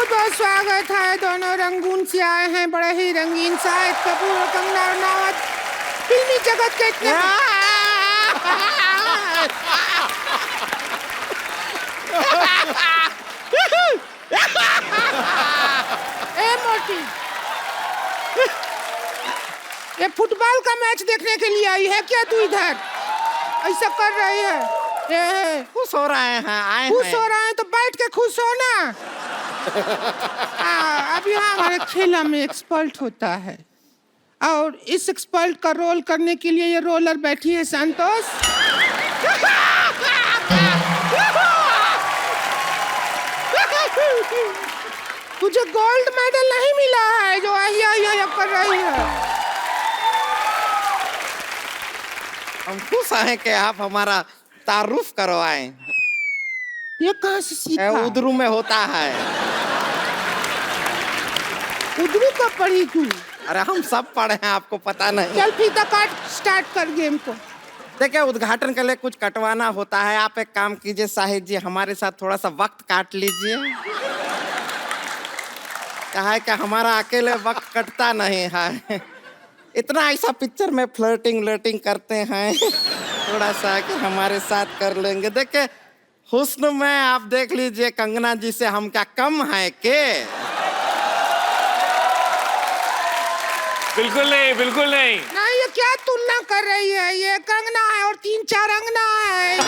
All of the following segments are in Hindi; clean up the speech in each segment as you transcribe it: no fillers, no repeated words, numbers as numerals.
बहुत स्वागत है। दोनों रंगून से आए हैं, बड़े ही रंगीन। शाहिद कपूर और कंगना रनावत फिल्मी जगत के इतने ए मोटी, ये फुटबॉल का मैच देखने के लिए आई है क्या तू इधर? ऐसा कर रही है? खुश हो रहे हैं, आए हैं। खुश हो रहे हैं तो बैठ के खुश हो ना। अभी हमारे खेला में एक्सपर्ट होता है और इस एक्सपर्ट का रोल करने के लिए ये रोलर बैठी है संतोष। तुझे गोल्ड मेडल नहीं मिला है जो आहिया कर रही है। हम खुश हैं कि आप हमारा तारुफ करवाएं। ये कहाँ से सीखा? उधरू में होता है। उधरू का पढ़ी तू? अरे हम सब पढ़े हैं, आपको पता नहीं। चल फीता काट, स्टार्ट कर गेम को। देखिए, उद्घाटन के लिए कुछ कटवाना होता है। आप एक काम कीजिए शाहिद जी, हमारे साथ थोड़ा सा वक्त काट लीजिए। क्या है कि हमारा अकेले वक्त कटता नहीं है। इतना ऐसा पिक्चर में फ्लर्टिंग करते हैं, थोड़ा सा कि हमारे साथ कर लेंगे। देखिए, हुस्न में आप देख लीजिए कंगना जी से हम क्या कम है के? बिल्कुल नहीं, बिल्कुल नहीं। नहीं, ये क्या तुलना कर रही है? ये कंगना है और 3-4 अंगना है।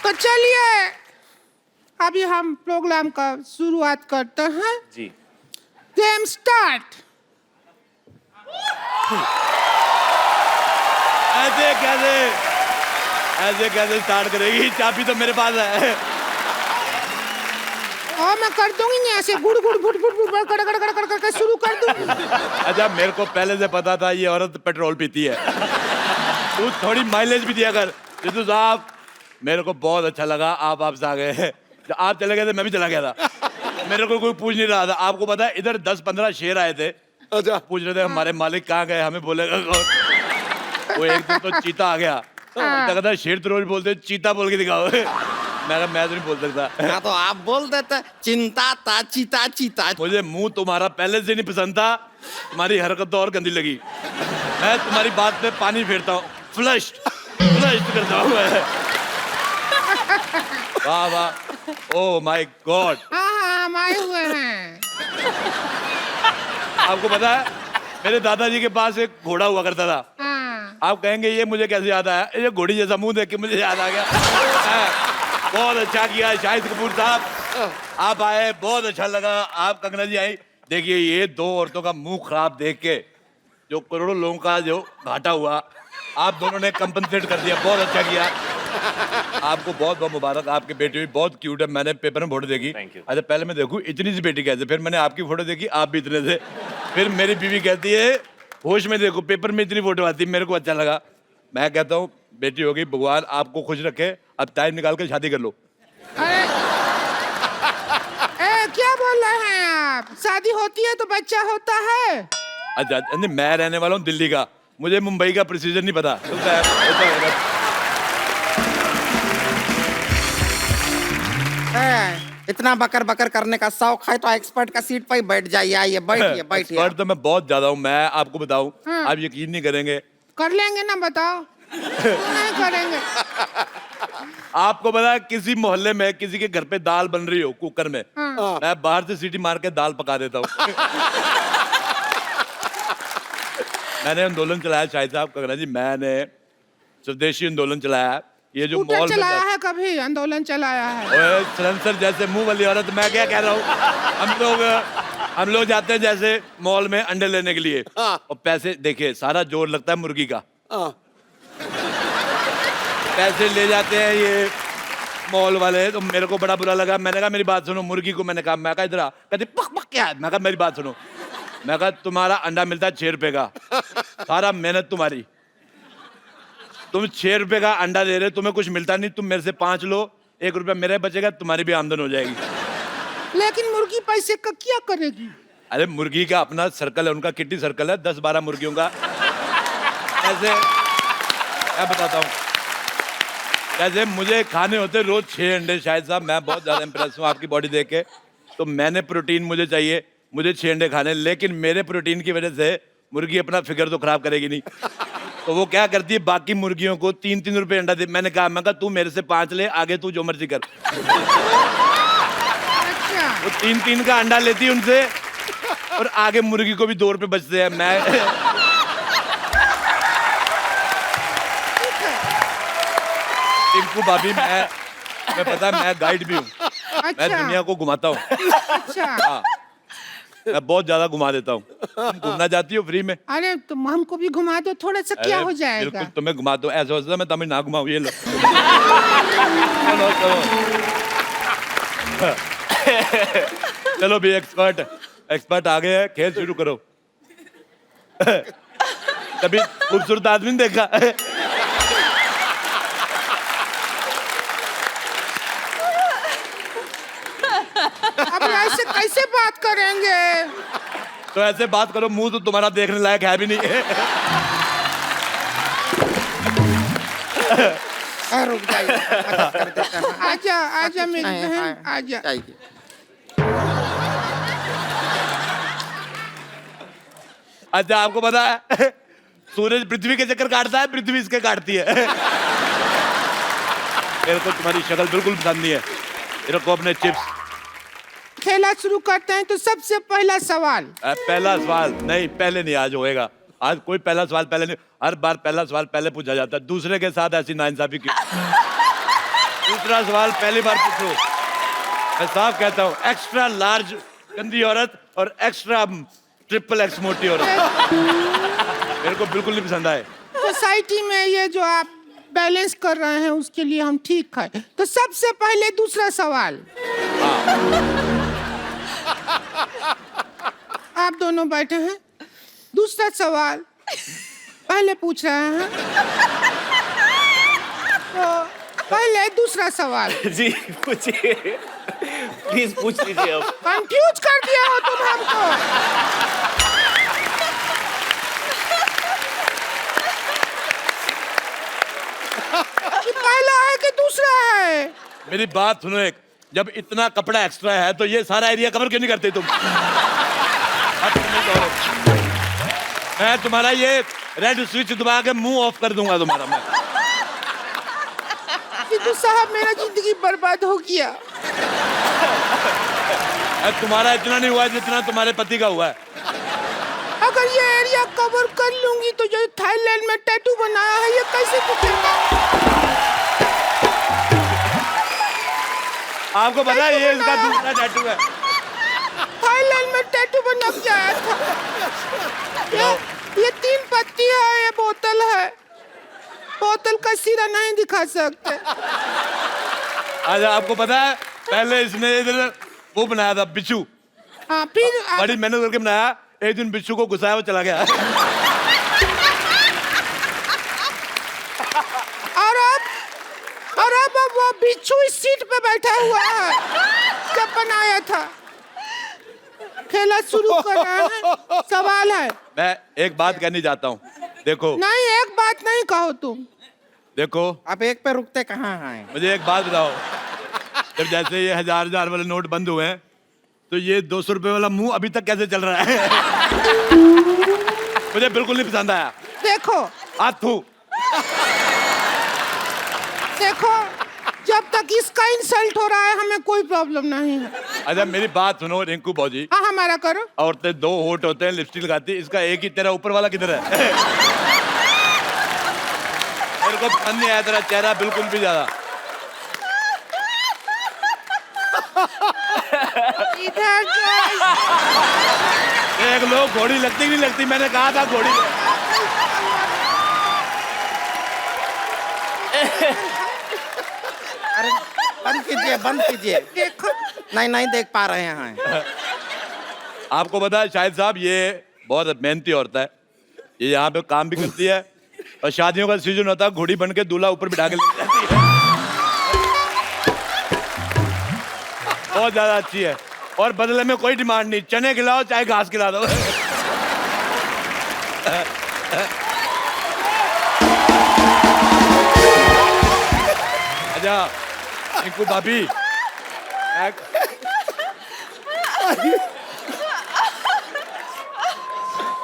तो चलिए अभी हम प्रोग्राम का शुरुआत करते हैं। जी। Game start. ऐसे कैसे स्टार्ट करेगी? चाबी तो मेरे पास है। और मैं कर दूंगी ऐसे गुड़ गुड़ फुट फुट फुट कड़ कड़ कड़ कड़ कर शुरू कर दूंगी। अच्छा, मेरे को पहले से पता था ये औरत पेट्रोल पीती है। तू थोड़ी माइलेज भी दिया कर। जितू साहब, मेरे को बहुत अच्छा लगा आप आपसे आ गए। जब आप चले गए थे मैं भी चला गया था। मेरे को कोई पूछ नहीं रहा था। आपको पता है इधर 10-15 शेर आए थे। अच्छा, पूछ रहे थे हमारे मालिक कहाँ गए, हमें बोलेगा कौन? वो एक दिन तो चीता आ गया। कहता शेर तो रोज बोलते, चीता बोल के दिखाओ। मैं तो नहीं बोल सकता। हाँ, तो आप बोल देते चिंता ता चीता चीता। मुझे मुंह तुम्हारा पहले से नहीं पसंद था, तुम्हारी हरकत तो और गंदी लगी। मैं तुम्हारी बात पे पानी फेरता हूँ, फ्लश करता हूँ मैं। वाह वाह, ओह माय गॉड। हाँ, हम आए हुए हैं। आपको पता है मेरे दादाजी के पास एक घोड़ा हुआ करता था। हाँ। आप कहेंगे ये मुझे कैसे याद आया? ये घोड़ी जैसा मुंह देख के मुझे याद आ गया। बहुत अच्छा किया शाहिद कपूर साहब, आप आए, बहुत अच्छा लगा। आप कंगना जी आई। देखिए, ये दो औरतों का मुंह खराब देख के जो करोड़ों लोगों का जो घाटा हुआ, आप दोनों ने कंपनसेट कर दिया। बहुत अच्छा किया। आपको बहुत बहुत मुबारक। आपकी बेटी भी बहुत क्यूट है। मैंने पेपर में फोटो देखी। अच्छा, पहले मैं देखूं इतनी सी बेटी कैसे, फिर मैंने आपकी फोटो देखी, आप भी इतने थे। फिर मेरी बीवी कहती है होश में देखो, पेपर में इतनी फोटो आती है। मेरे को अच्छा लगा। मैं कहता हूँ बेटी होगी, भगवान आपको खुश रखे। अब टाइम निकाल कर शादी कर लो। अरे क्या बोल रहे हैं आप? शादी होती है तो बच्चा होता है। अच्छा, नहीं, मैं रहने वाला हूँ दिल्ली का, मुझे मुंबई का प्रोसीजर नहीं पता। इतना बकर बकर करने का शौक है तो एक्सपर्ट का सीट पर ही बैठ जाइए। आइए, बैठिए बैठिए। एक्सपर्ट तो मैं बहुत ज्यादा हूँ। मैं आपको बताऊँ, आप यकीन नहीं करेंगे। कर लेंगे ना, बताओ। नहीं करेंगे। आपको पता है किसी मोहल्ले में किसी के घर पे दाल बन रही हो कुकर में, मैं बाहर से सीटी मार के दाल पका देता हूँ। मैंने आंदोलन चलाया शाहिद साहब, कंगना जी, मैंने स्वदेशी आंदोलन चलाया। ये जो मॉल में चलाया है, कभी आंदोलन चलाया है? सलेंसर जैसे मुंह वाली औरत, मैं क्या कह रहा हूँ, हम लोग जाते हैं जैसे मॉल में अंडे लेने के लिए, और पैसे देखिए सारा जोर लगता है मुर्गी का। पैसे ले जाते हैं ये मॉल वाले, तो मेरे को बड़ा बुरा लगा। मैंने कहा मेरी बात सुनो, मुर्गी को मैंने कहा, मैं कहा इधर आ। कहते पक पक क्या है? मैं कहा मेरी बात सुनो। मैं कहा तुम्हारा अंडा मिलता है 6 रुपए का, सारा मेहनत तुम्हारी, तुम 6 रुपए का अंडा दे रहे, तुम्हें कुछ मिलता नहीं, तुम मेरे से 5 लो, 1 रुपया मेरा बचेगा, तुम्हारी भी आमदन हो जाएगी। लेकिन मुर्गी पैसे का क्या करेगी? अरे मुर्गी का अपना सर्कल है, उनका किट्टी सर्कल है, 10-12 मुर्गियों का। ऐसे क्या बताता हूँ, जैसे मुझे खाने होते रोज 6 अंडे शायद साहब, मैं बहुत ज्यादा इंप्रेस हूँ आपकी बॉडी देख के, तो मैंने प्रोटीन मुझे चाहिए, मुझे 6 अंडे खाने, लेकिन मेरे प्रोटीन की वजह से मुर्गी अपना फिगर तो खराब करेगी नहीं, तो वो क्या करती है बाकी मुर्गियों को 3-3 रुपए अंडा दे। मैं कहा तू मेरे से 5 ले, आगे तू जो मर्जी कर। अच्छा। वो 3-3 का अंडा लेती है उनसे, और आगे मुर्गी को भी 2 रुपए बचते हैं। मैं टिंकू भाभी, मैं पता है मैं गाइड भी हूँ, मैं अच्छा। दुनिया को घुमाता हूँ। अच्छा। हाँ, मैं बहुत ज्यादा घुमा देता हूँ। तुम घूमना चाहती हो फ्री में? अरे तुम हमको भी घुमा दो थोड़ा सा, क्या अरे, हो जाएगा? बिल्कुल तुम्हें घुमा दो, ऐसा होता है मैं तुम्हें ना घुमाऊँ, ये लो। चलो चलो चलो भी एक्सपर्ट आ गए हैं, खेल शुरू करो। कभी खूबसूरत आदमी ने देखा? अब ऐसे कैसे बात करेंगे? तो ऐसे बात करो, मुंह तो तुम्हारा देखने लायक है भी नहीं। रुक जाइए, मदद कर देते हैं। आजा आजा मेरी बहन, आजा। जाइए। अच्छा, आपको पता है सूरज पृथ्वी के चक्कर काटता है, पृथ्वी इसके काटती है। मेरे को तुम्हारी शक्ल बिल्कुल पसंद नहीं है। मेरे को अपने चिप्स। खेला शुरू करते हैं तो सबसे पहला सवाल। पहला सवाल नहीं, पहले नहीं, आज होएगा। आज कोई पहला सवाल पहले नहीं, हर बार पहला सवाल पहले पूछा जाता है। दूसरे के साथ ऐसी नाइंसाफी क्यों? दूसरा सवाल पहली बार पूछो। मैं साफ कहता हूँ, एक्स्ट्रा लार्ज गंदी औरत और एक्स्ट्रा ट्रिपल एक्स मोटी औरत मेरे को बिल्कुल नहीं पसंद आए। सोसाइटी में ये जो आप बैलेंस कर रहे हैं उसके लिए हम ठीक है। तो सबसे पहले दूसरा सवाल। आप दोनों बैठे हैं, दूसरा सवाल पहले पूछ रहे हैं, तो पहले दूसरा सवाल। जी पूछिए, प्लीज पूछ लीजिए अब। कंफ्यूज कर दिया हो तुम हमको। कि पहला है कि दूसरा है? मेरी बात सुनो एक, जब इतना कपड़ा एक्स्ट्रा है तो ये सारा एरिया कवर क्यों नहीं करते तुम? मैं तुम्हारा ये रेड स्विच दबा के मुंह ऑफ कर दूंगा तुम्हारा मैं। सिद्धू साहब मेरा जिंदगी बर्बाद हो गया। तुम्हारा इतना नहीं हुआ जितना तुम्हारे पति का हुआ है। अगर ये एरिया कवर कर लूंगी तो जो थाईलैंड में टैटू बनाया है ये कैसे दिखेगा? आपको पता है ये इसका दूसरा टैटू है। थाईलैंड में टैटू बना के आया था। ये 3 पत्ती है, ये बोतल है। बोतल का सिरा नहीं दिखा सकते। अच्छा, आपको पता है पहले इसने इधर वो बनाया था बिच्छू। हाँ, फिर बड़ी मेहनत करके बनाया, एक दिन बिच्छू को घुसाया वो चला गया। और अब वो बिच्छू इस सीट पे बैठा हुआ है जब बनाया था। खेला शुरू कर रहे हैं, सवाल है। मैं एक बात कहनी चाहता हूँ, देखो। नहीं, एक बात नहीं कहो तुम। देखो, आप एक पे रुकते कहाँ हैं? मुझे एक बात बताओ, जब जैसे ये 1000 वाले नोट बंद हुए हैं तो ये 200 रुपए वाला मुंह अभी तक कैसे चल रहा है? मुझे बिल्कुल नहीं पसंद आया। देखो हाथू, देखो, जब तक इसका इंसल्ट हो रहा है हमें कोई प्रॉब्लम नहीं है। अच्छा मेरी बात सुनो रिंकू भौजी। हाँ, हमारा करो। औरतें 2 होठ होते हैं, लिपस्टिक लगाती है, इसका एक ही, तेरा ऊपर वाला किधर है? मेरे को पसंद नहीं आया तेरा चेहरा बिल्कुल भी ज्यादा। इधर देख लो, घोड़ी लगती नहीं लगती, मैंने कहा था घोड़ी। अरे बंद कीजिए, बंद कीजिए। देखो, नहीं देख पा रहे हैं। आपको पता है शाहिद साहब, ये बहुत मेहनती औरत है, ये यहाँ पे काम भी करती है और शादियों का सीजन होता है घोड़ी बन के दूल्हा ऊपर बिठा के ले जाती है। बहुत ज्यादा अच्छी है और बदले में कोई डिमांड नहीं, चने खिलाओ चाहे घास खिला दो। अच्छा इनको भाभी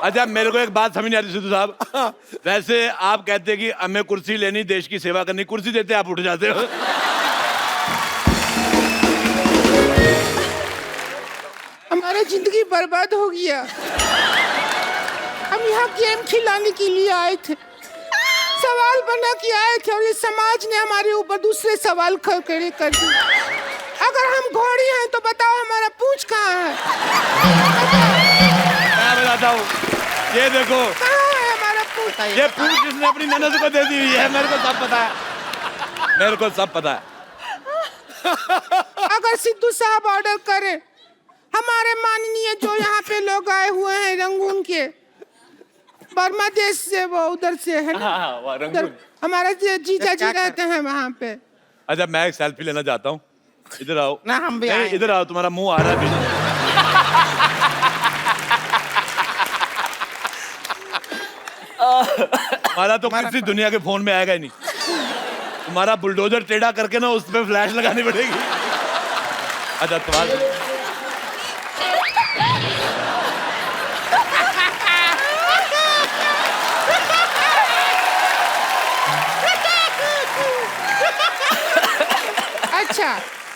अच्छा मेरे को एक बात समझ नहीं आती सिद्धू साहब, वैसे आप कहते हैं कि हमें कुर्सी लेनी, देश की सेवा करनी, कुर्सी देते आप उठ जाते हो। हमारा जिंदगी बर्बाद हो गया। हम यहाँ गेम खिलाने के लिए आए थे, सवाल बना के आए थे और ये समाज ने हमारे ऊपर दूसरे सवाल खड़े कर दिए। अगर हम घोड़ी हैं तो बताओ हमारा पूंछ कहाँ है? मैं बताता हूँ, ये देखो कहाँ है हमारा पूंछ? ये पूंछ जिसने अपनी ननद को दे दी हुई है, मेरे को सब पता है, मेरे को सब पता है। अगर सिद्धू साहब ऑर्डर करें, हमारे माननीय जो यहाँ पे लोग आए हुए हैं रंगून के, बर्मा देश से, वो उधर से है ना, उधर हमारा जीजा जी रहते हैं वहाँ पे। अच्छा मैं एक सेल्फी लेना चाहता हूँ, इधर आओ ना हम भी आए। इधर आओ, तुम्हारा मुंह आ रहा है पीछे। हमारा तो किसी दुनिया के फोन में आएगा ही नहीं, तुम्हारा बुलडोजर टेढ़ा करके ना उस पे फ्लैश लगानी पड़ेगी। अच्छा तुम्हारा अच्छा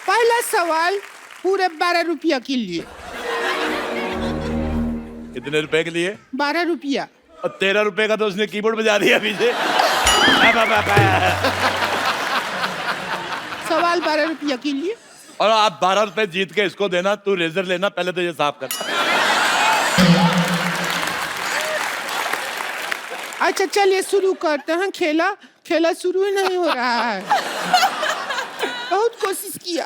पहला सवाल पूरे 12 रुपया के लिए। कितने रुपए के लिए? 12 रुपया। और 13 रुपए का तो उसने कीबोर्ड बजा दिया पीछे। सवाल 12 रुपया के लिए। और आप 12 रुपए जीत के इसको देना, तू रेजर लेना, पहले तो ये साफ कर। अच्छा चलिए शुरू करते हैं। खेला खेला शुरू ही नहीं हो रहा है, बहुत कोशिश किया,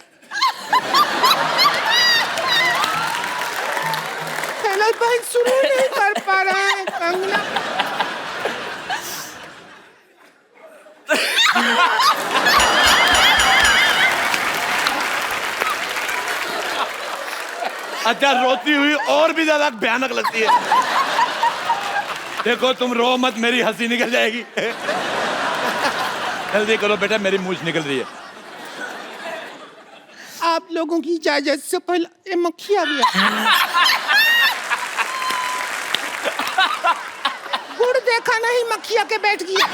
खेला भाई शुरू ही नहीं कर पा रहा है। कंगना अच्छा रोती हुई और भी ज्यादा भयानक लगती है। देखो तुम रो मत, मेरी हंसी निकल जाएगी। जल्दी करो बेटा, मेरी मूंछ निकल रही है। आप लोगों की इजाजत से पहले ये मक्खी आ गया। गुड़ देखा नहीं, मक्खी आके बैठ गया।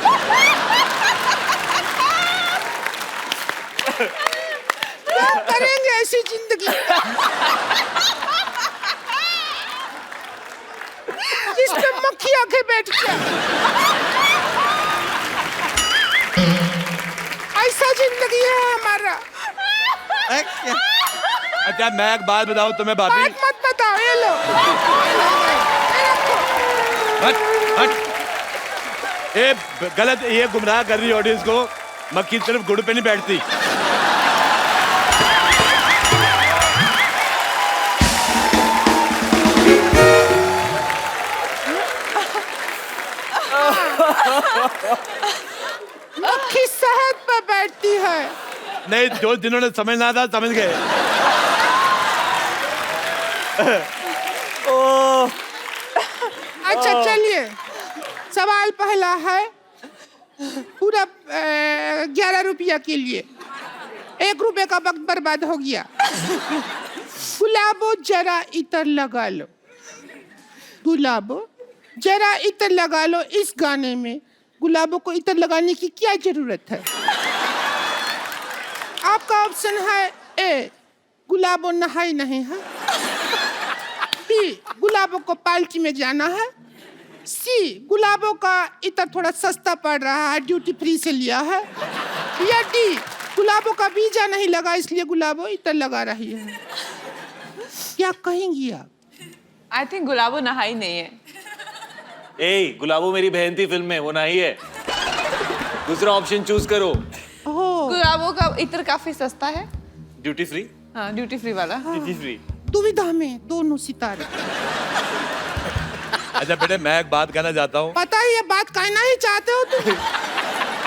क्या करेंगे ऐसी जिंदगी जिसपे मक्खी आके बैठ गया? ऐसा जिंदगी है हमारा। अच्छा मैं एक बात बताऊं तुम्हें भाभी, बात मत बताओ, ये लो, हट हट, ये गलत, ये गुमराह कर रही है ऑडियंस को। मक्खी सिर्फ गुड़ पे नहीं बैठती। मक्खी शहद पे बैठती है। नहीं, जो जिन्होंने समझना था समझ गए। अच्छा चलिए, सवाल पहला है पूरा 11 रुपया के लिए। 1 रुपए का वक्त बर्बाद हो गया। गुलाबो जरा इतर लगा लो, गुलाबो जरा इतर लगा लो। इस गाने में गुलाबों को इतर लगाने की क्या जरूरत है? आपका ऑप्शन है ए, गुलाबो नहाई नहीं है, बी, गुलाबों को पार्टी में जाना है, सी, गुलाबों का इतर थोड़ा सस्ता पड़ रहा है, ड्यूटी फ्री से लिया है, या डी, गुलाबों का वीजा नहीं लगा इसलिए गुलाबों इतर लगा रही है। क्या कहेंगी आप? आई थिंक गुलाबो नहाई नहीं है। ए गुलाबो मेरी बहन थी फिल्म में, वो नहीं है। दूसरा ऑप्शन चूज करो। ओह, गुलाबो का इत्र काफी सस्ता है। Duty free. हाँ ड्यूटी फ्री वाला। Duty free. दुविधा में दोनों सितारे। अच्छा बेटे मैं एक बात कहना चाहता हूँ। पता है ये बात कहना ही चाहते हो तुम,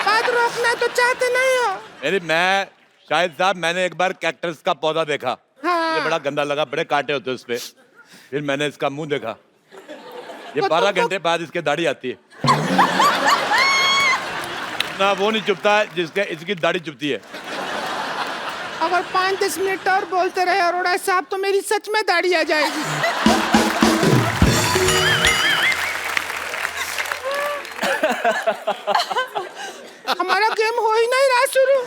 बात रोकना तो चाहते नहीं हो। मैं शाहिद साहब, मैंने एक बार कैक्टस का पौधा देखा। हाँ। ये बड़ा गंदा लगा, बड़े कांटे होते हैं उसपे। फिर मैंने इसका मुंह देखा, ये तो 12 घंटे बाद इसके दाढ़ी आती है ना, वो नहीं चुभता है जिसके इसकी दाढ़ी चुभती है। अगर 5-10 मिनट और बोलते रहे अरोड़ा साहब तो मेरी सच में दाढ़ी आ जाएगी। हमारा गेम हो ही नहीं रहा शुरू।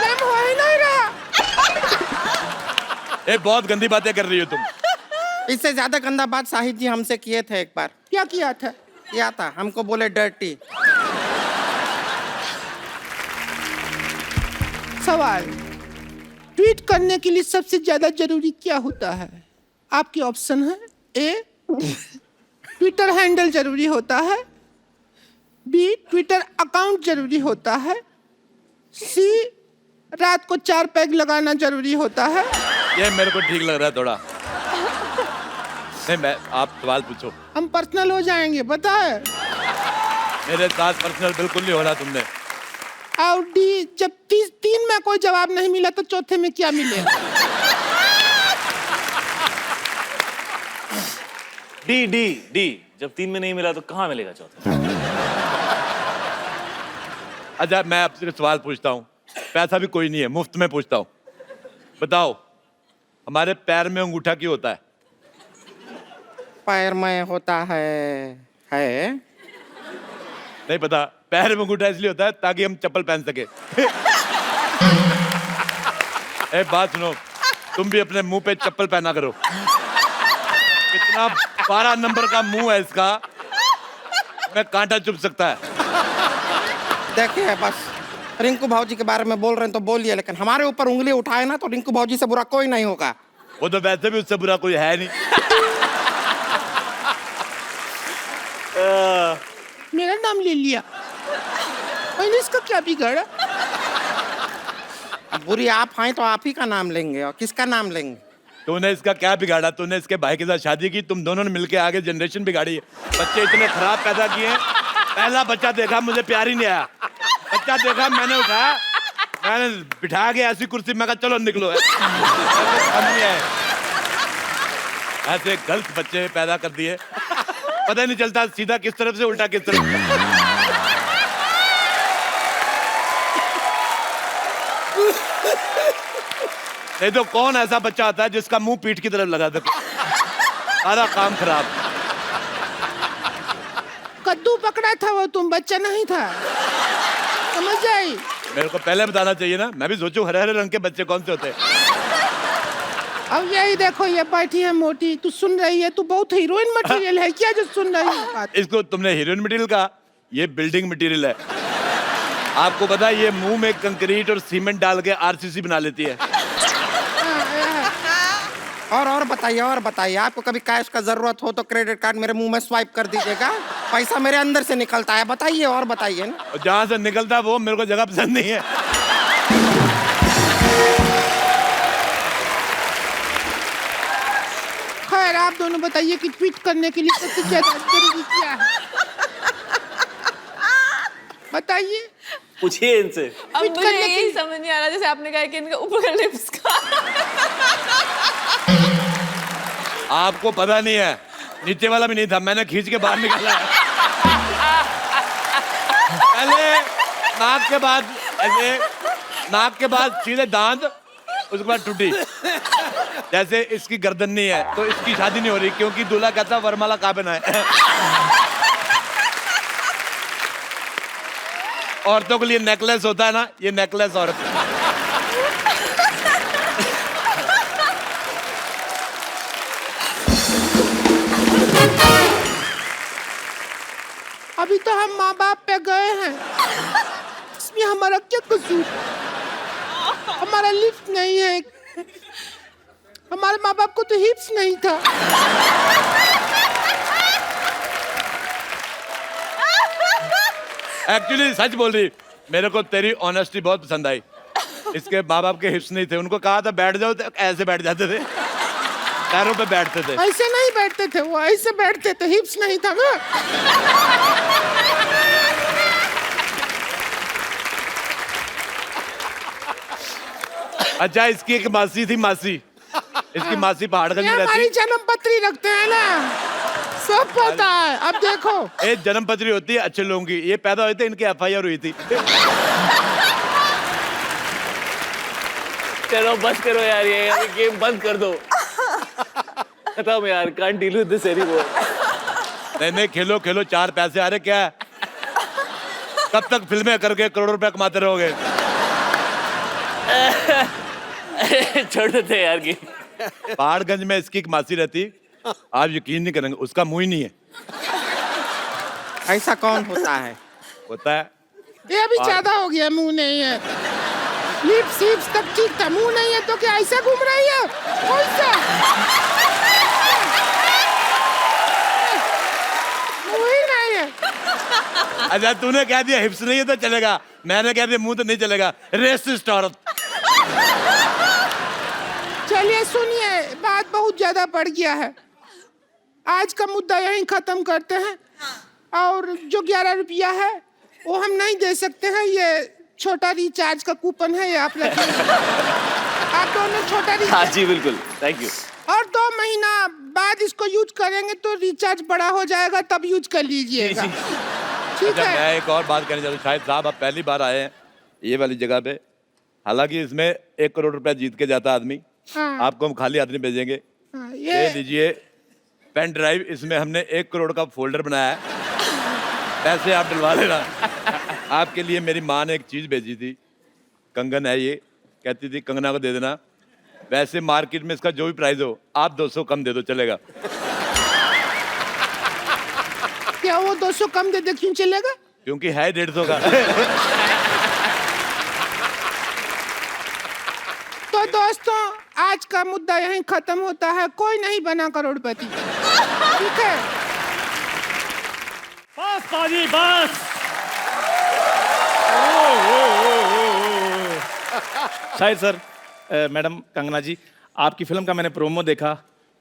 गेम हो ही नहीं रहा। ए बहुत गंदी बातें कर रही हो तुम। इससे ज्यादा गंदा बात शाहिद जी हमसे किए थे एक बार। क्या किया था? किया था, हमको बोले डर्टी। सवाल, ट्वीट करने के लिए सबसे ज्यादा जरूरी क्या होता है? आपके ऑप्शन है। ए, ट्विटर हैंडल जरूरी होता है। बी, ट्विटर अकाउंट जरूरी होता है। सी, रात को 4 पैग लगाना जरूरी होता है। ये मेरे को ठीक लग रहा है थोड़ा। नहीं, मैं आप सवाल पूछो। हम पर्सनल हो जाएंगे, पता है। मेरे साथ पर्सनल बिल्कुल नहीं होना तुमने। और डी, जब 3 में कोई जवाब नहीं मिला तो चौथे में क्या मिलेगा? डी डी डी, जब 3 में नहीं मिला तो कहाँ मिलेगा चौथा? अच्छा, मैं आपसे सवाल पूछता हूँ, पैसा भी कोई नहीं है, मुफ्त में पूछता हूँ। बताओ, हमारे पैर में अंगूठा क्यों होता है? पैर में होता है नहीं पता। पैर में अंगूठा इसलिए होता है ताकि हम चप्पल पहन सके। ए बात सुनो, तुम भी अपने मुंह पे चप्पल पहना करो। कितना 12 नंबर का मुंह है इसका, मैं कांटा चुभ सकता है। देखिए, बस रिंकू भाजी के बारे में बोल रहे हैं तो बोलिए, लेकिन हमारे ऊपर उंगली उठाए ना तो रिंकू भाजी से बुरा कोई नहीं होगा। वो तो वैसे भी उससे बुरा कोई है नहीं। मेरा नाम ले लिया, मैंने इसका क्या बिगाड़ा? अब बुरी आप हैं तो आप ही का नाम लेंगे, और किसका नाम लेंगे? तूने इसका क्या बिगाड़ा? तूने इसके भाई के साथ शादी की, तुम दोनों ने मिलके आगे जनरेशन बिगाड़ी है। बच्चे इतने खराब पैदा किए हैं। पहला बच्चा देखा, मुझे प्यार ही नहीं आया। बच्चा देखा, मैंने उठाया, मैंने बिठा के ऐसी कुर्सी, मैं कहा चलो निकलो। ऐसे गलत बच्चे पैदा कर दिए, पता ही नहीं चलता सीधा किस तरफ से उल्टा किस तरफ। नहीं तो कौन ऐसा बच्चा आता है जिसका मुंह पीठ की तरफ लगा सके? सारा काम खराब। कद्दू पकड़ा था वो, तुम बच्चा नहीं था, समझ आई? मेरे को पहले बताना चाहिए ना, मैं भी सोचूं हरे हरे रंग के बच्चे कौन से होते हैं। अब यही देखो, ये बैठी है मोटी, तू सुन रही है? तू बहुत हीरोइन मटेरियल है क्या जो सुन रही है बात? इसको तुमने हीरोइन मटेरियल कहा, ये बिल्डिंग मटेरियल है। आपको पता है ये मुंह में कंक्रीट और सीमेंट डाल के आरसीसी बना लेती है। और बताइए, आपको कभी कैश का जरूरत हो तो क्रेडिट कार्ड मेरे मुंह में स्वाइप कर दीजिएगा, पैसा मेरे अंदर से निकलता है। बताइए और बताइए ना। और जहां से निकलता है वो मेरे को जगह पसंद नहीं है। खैर, आप दोनों बताइए कि ट्वीट करने के लिए सबसे ज्यादा जरूरी क्या है? बताइए। पूछिए इनसे। अब ट्वीट मुझे करने यही के समझ नहीं आ रहा, जैसे आपने कहा कि इनका ऊपर का लिप्स का। आपको पता नहीं है, नीचे वाला भी नहीं था, मैंने खींच के बाहर निकाला है। पहले नाक के बाद ऐसे, नाक के बाद सीधे दांत, उसके बाद टूटी। जैसे इसकी गर्दन नहीं है तो इसकी शादी नहीं हो रही, क्योंकि दूल्हा कहता वरमाला कहाँ पहना है। औरतों के लिए नेकलेस होता है ना, ये नेकलेस औरत। अभी तो हम माँ बाप पे गए हैं, इसमें हमारा क्या कसूर? हमारा लिफ्ट नहीं है, हमारे माँ बाप को तो हिप्स नहीं था। एक्चुअली सच बोल रही, मेरे को तेरी ऑनेस्टी बहुत पसंद आई। इसके माँ बाप के हिप्स नहीं थे, उनको कहा था बैठ जाओ तो ऐसे बैठ जाते थे, पैरों पे बैठते थे। ऐसे नहीं बैठते थे वो, ऐसे बैठते थे, हिप्स नहीं था ना। अच्छा, इसकी एक मासी थी, मासी, इसकी मासी पहाड़गंज ये में हमारी रहती। जन्म पत्री रखते हैं ना, सब पता है। अब देखो, एक जन्म पत्री होती है अच्छे लोगों की, ये पैदा हुए थे, इनकी FIR हुई थी। चलो बस करो यार, ये गेम बंद कर दो। खत्म यार, can't deal with this anymore. नहीं खेलो खेलो, 4 पैसे आ रहे क्या है? कब तक फिल्में करके करोड़ों रुपए कमाते रहोगे? छोड़ देते यार गेम। पहाड़गंज में इसकी एक मासी रहती, आप यकीन नहीं करेंगे, उसका मुंह ही नहीं है। ऐसा कौन होता है? होता है। ये अभी ज्यादा हो गया, मुंह नहीं है। लिप्स हिप्स तक ठीक था, मुंह नहीं है तो क्या ऐसा घूम रही है? कौन सा मुंह ही नहीं है? अच्छा तूने कह दिया हिप्स नहीं है तो चलेगा, मैंने कह दिया मुंह तो नहीं चलेगा। रेसिस्ट औरत। चलिए सुनिए, बात बहुत ज्यादा बढ़ गया है। आज का मुद्दा यहीं खत्म करते हैं, और जो 11 रुपया है वो हम नहीं दे सकते हैं। ये छोटा रिचार्ज का कूपन है, ये आप रखिए। आप दोनों छोटा हाँ रिचार्ज, जी बिल्कुल, थैंक यू। और 2 महीना बाद इसको यूज करेंगे तो रिचार्ज बड़ा हो जाएगा, तब यूज कर लीजिएगा। ठीक अच्छा है? मैं एक और बात कहना चाहता हूँ, शाहिद साहब आप पहली बार आए हैं ये वाली जगह पे, हालांकि इसमें 1 करोड़ रुपया जीत के जाता आदमी, हाँ। आपको हम खाली आदमी भेजेंगे। हाँ, ये ये लीजिए पेन ड्राइव, इसमें हमने 1 करोड़ का फोल्डर बनाया है, पैसे आप डलवा लेना। आपके लिए मेरी माँ ने एक चीज भेजी थी, कंगन है ये, कहती थी कंगना को दे देना। वैसे मार्केट में इसका जो भी प्राइस हो, आप 200 कम दे दो चलेगा। क्या वो 200 कम दे दे क्यों चलेगा? क्योंकि है 150 का। तो दोस्तों आज का मुद्दा यहीं खत्म होता है। कोई नहीं बना करोड़पति। ठीक है? बस पाजी बस। शाहिद सर, मैडम कंगना जी, आपकी फिल्म का मैंने प्रोमो देखा,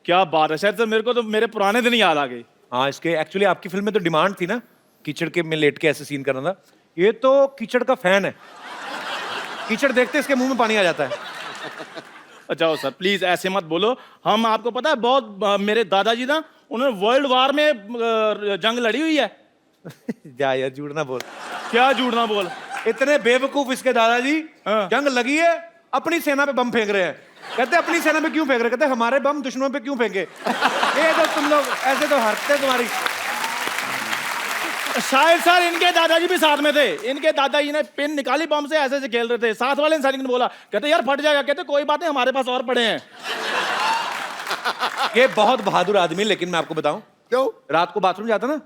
क्या बात है शाहिद सर, मेरे को तो मेरे पुराने दिन याद आ गए। हाँ, इसके एक्चुअली आपकी फिल्म में तो डिमांड थी ना, कीचड़ के में लेट के ऐसे सीन करना था। ये तो कीचड़ का फैन है, कीचड़ देखते इसके मुंह में पानी आ जाता है। अच्छा सर प्लीज ऐसे मत बोलो, हम आपको पता है बहुत मेरे दादाजी ना, उन्होंने वर्ल्ड वार में जंग लड़ी हुई है। जा यार, झूठ ना बोल। क्या झूठ ना बोल? इतने बेवकूफ इसके दादाजी, हाँ। जंग लगी है, अपनी सेना पे बम फेंक रहे हैं। कहते अपनी सेना पे क्यों फेंक रहे? कहते हमारे बम दुश्मनों पे क्यों फेंके? ये तो तुम लोग ऐसे तो हरते तुम्हारी। शायद सर इनके दादाजी भी साथ में थे, इनके दादाजी ने पिन निकाली बम से, ऐसे ऐसे खेल रहे थे, साथ वाले इंसान ने बोला, कहते यार फट जाएगा, कहते कोई बात नहीं हमारे पास और पड़े हैं। ये बहुत बहादुर आदमी, लेकिन मैं आपको बताऊं, क्यों? रात को बाथरूम जाता ना,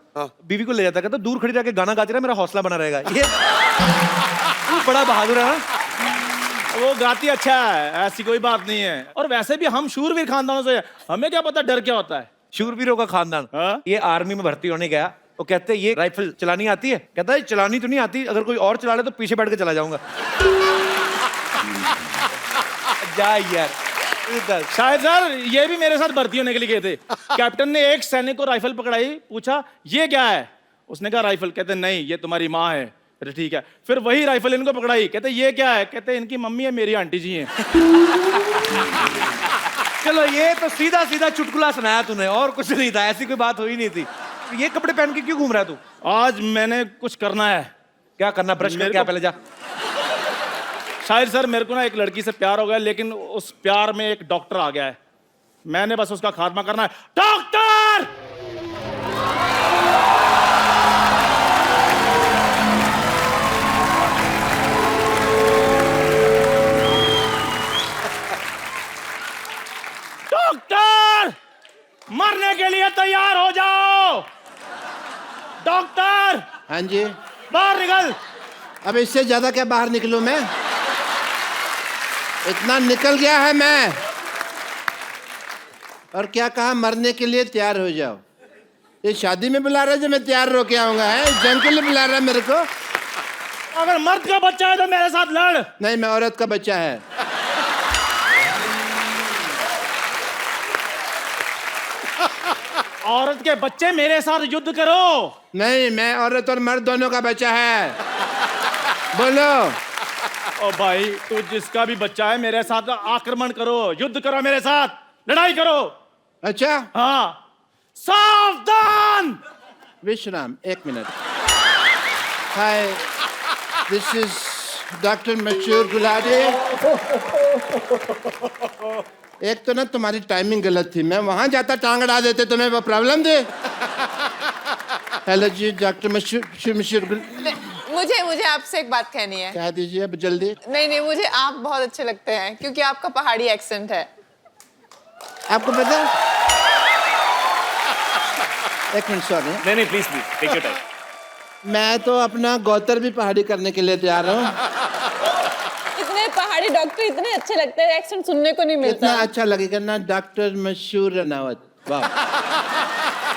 बीवी को ले जाता, कहता दूर खड़ी रह के गाना गाती रहा, मेरा हौसला बना रहेगा। ये बड़ा बहादुर है ना। वो गाती अच्छा है, ऐसी कोई बात नहीं है, और वैसे भी हम शूरवीर खानदानों से, हमें क्या पता डर क्या होता है। शूरवीरों का खानदान। हाँ? ये आर्मी में भर्ती होने गया, वो कहते ये राइफल चलानी आती है? कहता है चलानी तो नहीं आती, अगर कोई और चला ले तो पीछे बैठ के चला जाऊंगा। जा यार। शायद सर ये भी मेरे साथ भर्ती होने के लिए गए थे। कैप्टन ने एक सैनिक को राइफल पकड़ाई, पूछा ये क्या है? उसने कहा राइफल। कहते नहीं ये तुम्हारी माँ है। अरे ठीक है। फिर वही राइफल इनको पकड़ाई, कहते ये क्या है? कहते इनकी मम्मी है, मेरी आंटी जी हैं। चलो ये तो सीधा सीधा चुटकुला सुनाया तूने, और कुछ नहीं था, ऐसी कोई बात हुई नहीं थी। ये कपड़े पहन के क्यों घूम रहा है तू? आज मैंने कुछ करना है। क्या करना? ब्रश करके आ पहले जा। शायद सर मेरे को ना एक लड़की से प्यार हो गया, लेकिन उस प्यार में एक डॉक्टर आ गया है, मैंने बस उसका खात्मा करना है। डॉक्टर! डॉक्टर! मरने के लिए तैयार हो जाओ। डॉक्टर! हाँ जी। बाहर निकल। अब इससे ज्यादा क्या बाहर निकलूं मैं? इतना निकल गया है मैं। और क्या कहा? मरने के लिए तैयार हो जाओ। ये शादी में बुला रहा है जो मैं तैयार होके आऊंगा? है जंग के लिए बुला रहा है मेरे को? अगर मर्द का बच्चा है तो मेरे साथ लड़। नहीं, मैं औरत का बच्चा है। औरत के बच्चे मेरे साथ युद्ध करो। नहीं, मैं औरत और मर्द दोनों का बच्चा है। बोलो। ओ भाई तू जिसका भी बच्चा है मेरे साथ आक्रमण करो, युद्ध करो, मेरे साथ लड़ाई करो। अच्छा, हाँ। सावधान। विश्राम, 1 minute. Hi, this is doctor Mashhoor Gulati. एक तो ना तुम्हारी टाइमिंग गलत थी, मैं वहां जाता टांग अड़ा देते, तुम्हें वो प्रॉब्लम थी। हेलो जी डॉक्टर मशहूर मुझे आपसे एक बात कहनी है। कह दीजिए अब जल्दी। नहीं, मुझे आप बहुत अच्छे लगते हैं क्योंकि आपका पहाड़ी एक्सेंट है। आपको पता है? एक मिनट सॉरी, नहीं प्लीज टेक योर टाइम। मैं तो अपना गौतर भी पहाड़ी करने के लिए तैयार हूँ। इतने पहाड़ी डॉक्टर इतने अच्छे लगते हैं, एक्सेंट सुनने को नहीं मिलता। इतना अच्छा लगेगा ना डॉक्टर मशहूर रनावत। वाह।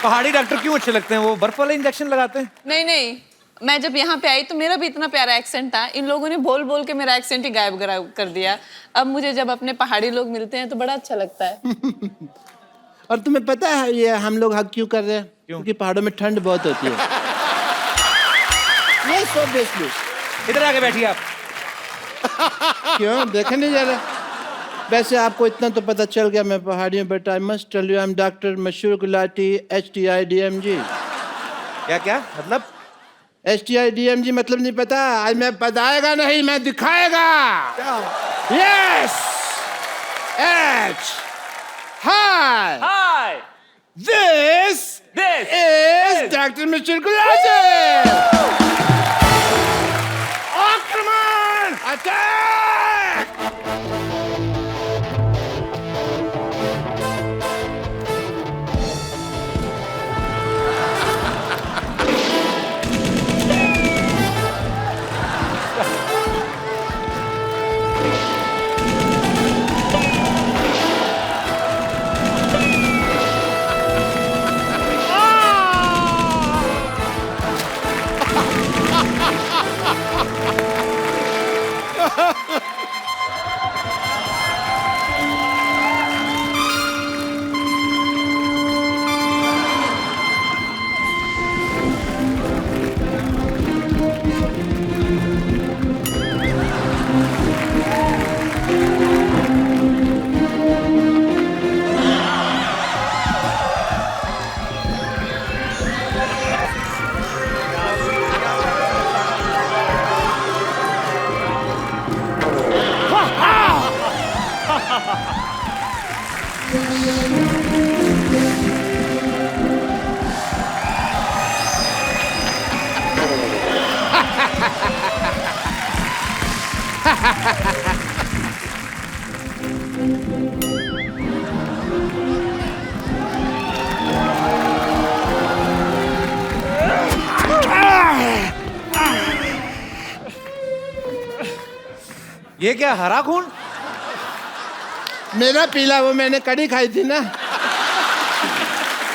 पहाड़ी डॉक्टर क्यों अच्छे लगते हैं? वो बर्फ वाले इंजेक्शन लगाते हैं। नहीं, मैं जब यहाँ पे आई तो मेरा भी इतना प्यारा एक्सेंट था, इन लोगों ने बोल बोल के मेरा एक्सेंट ही गायब कर दिया। अब मुझे जब अपने पहाड़ी लोग मिलते हैं तो बड़ा अच्छा लगता है। और तुम्हें पता है ये हम लोग हक क्यों कर रहे हैं? क्योंकि पहाड़ों में ठंड बहुत होती है। ये सो बेसली। इधर आके बैठिए आप। क्यों देखे नहीं जा रहा? वैसे आपको इतना तो पता चल गया मैं पहाड़ी हूँ, but I must tell you I am doctor Mashhoor Gulati HTIDMG। क्या मतलब? HTIDMG मतलब नहीं पता? आज मैं बताएगा नहीं, मैं दिखाएगा। Yes H hi this is doctor Mashhoor Gulati. आक्रमण अटैक। ये क्या हरा खून? मेरा पीला, वो मैंने कड़ी खाई थी ना,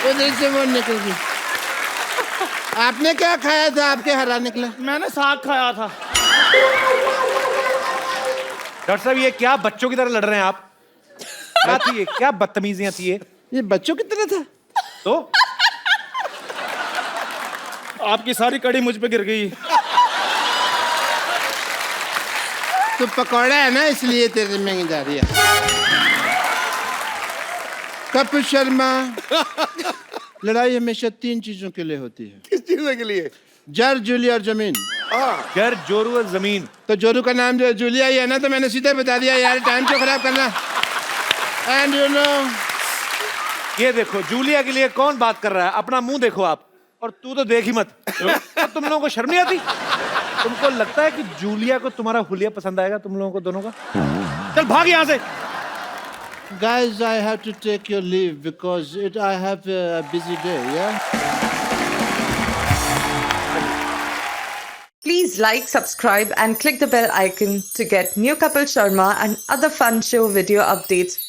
उधर से वो निकल गई। आपने क्या खाया था? आपके हरा निकला। मैंने साग खाया था। डॉक्टर साहब ये क्या बच्चों की तरह लड़ रहे हैं आप? क्या थी ये? क्या बदतमीजियां थी ये बच्चों की तरह था। तो आपकी सारी कड़ी मुझ पे गिर गई। तो पकौड़ा है ना, इसलिए तेरे में जा रही है। कपिल शर्मा, लड़ाई हमेशा 3 चीजों के लिए होती है। किस चीज के लिए? जर, जूलिया और जमीन। जर, जोरू और जमीन। तो जोरू का नाम जो जूलिया ही है ना, तो मैंने सीधे बता दिया यार, टाइम क्यों खराब करना। एंड यू नो, ये देखो जूलिया के लिए कौन बात कर रहा है? अपना मुंह देखो आप, और तू तो देख ही मत। अब तुम लोगों को शर्म नहीं आती? तुमको लगता है कि जूलिया को तुम्हारा हुलिया पसंद आएगा? तुम लोगों को दोनों का? चल भाग यहाँ से। guys, I have to take your leave because I have a busy day, yeah? Please like, subscribe and click the bell icon to get new Kapil Sharma and other fun show video updates